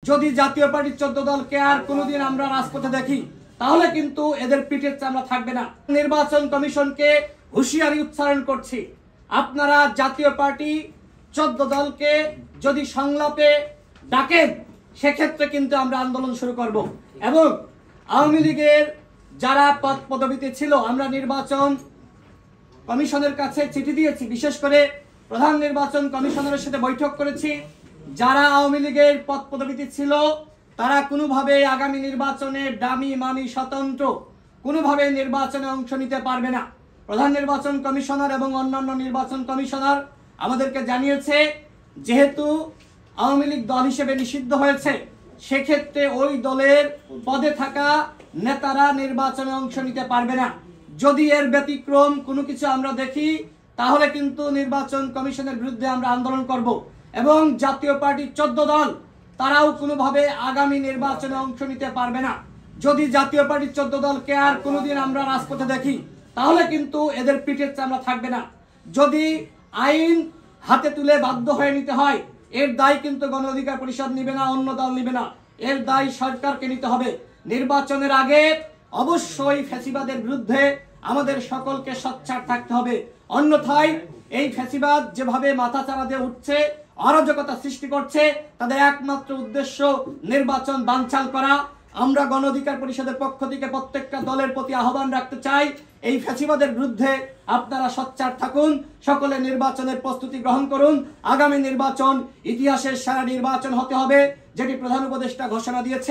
যদি জাতীয় পার্টির 14 দলকে আর কোনোদিন আমরা রাজপথে দেখি তাহলে কিন্তু এদের পিঠের চামড়া থাকবে না। নির্বাচন কমিশনকে হুঁশিয়ারি উচ্চারণ করছি, আপনারা জাতীয় পার্টি 14 দলকে যদি সংলাপে ডাকেন সেক্ষেত্রে কিন্তু আমরা আন্দোলন শুরু করব। এবং আওয়ামী লীগের যারা পদ পদবিতে ছিল আমরা নির্বাচন কমিশনের কাছে চিঠি দিয়েছি, বিশেষ করে প্রধান নির্বাচন কমিশনারের সাথে বৈঠক করেছি। যারা আওয়ামী লীগের পদ পদবিতে ছিল তারা কোনোভাবে আগামী নির্বাচনে ডামি মামি স্বতন্ত্র কোনোভাবে নির্বাচনে অংশ নিতে পারবে না। প্রধান নির্বাচন কমিশনার এবং অন্যান্য নির্বাচন কমিশনার আমাদেরকে জানিয়েছে যেহেতু আওয়ামী লীগ দল হিসেবে নিষিদ্ধ হয়েছে সেক্ষেত্রে ওই দলের পদে থাকা নেতারা নির্বাচনে অংশ নিতে পারবে না। যদি এর ব্যতিক্রম কোনো কিছু আমরা দেখি তাহলে কিন্তু নির্বাচন কমিশনের বিরুদ্ধে আমরা আন্দোলন করব। এবং জাতীয় পার্টির 14 দল তারাও কোনোভাবে আগামী নির্বাচনে অংশ নিতে পারবে না। যদি জাতীয় পার্টির 14 দলকে আর কোনোদিন আমরা রাজপথে দেখি তাহলে কিন্তু এদের পিঠের চামড়া থাকবে না। যদি আইন হাতে তুলে বাধ্য হয়ে নিতে হয় এর দায় কিন্তু গণ অধিকার পরিষদ নিবে না, অন্য দল নিবে না, এর দায় সরকারকে নিতে হবে। নির্বাচনের আগে অবশ্যই ফ্যাসিবাদের বিরুদ্ধে আমাদের সকলকে সোচ্চার থাকতে হবে, অন্যথায় এই ফ্যাসিবাদ যেভাবে মাথাচাড়া দিয়ে উঠছে অরাজকতা সৃষ্টি করছে তাদের একমাত্র উদ্দেশ্য নির্বাচন বানচাল করা। আমরা গণ অধিকার পরিষদের পক্ষ থেকে প্রত্যেকটা দলের প্রতি আহ্বান রাখতে চাই এই ফ্যাসিবাদের বিরুদ্ধে আপনারা সোচ্চার থাকুন, সকলে নির্বাচনের প্রস্তুতি গ্রহণ করুন। আগামী নির্বাচন ইতিহাসের সেরা নির্বাচন হতে হবে যেটি প্রধান উপদেষ্টা ঘোষণা দিয়েছে।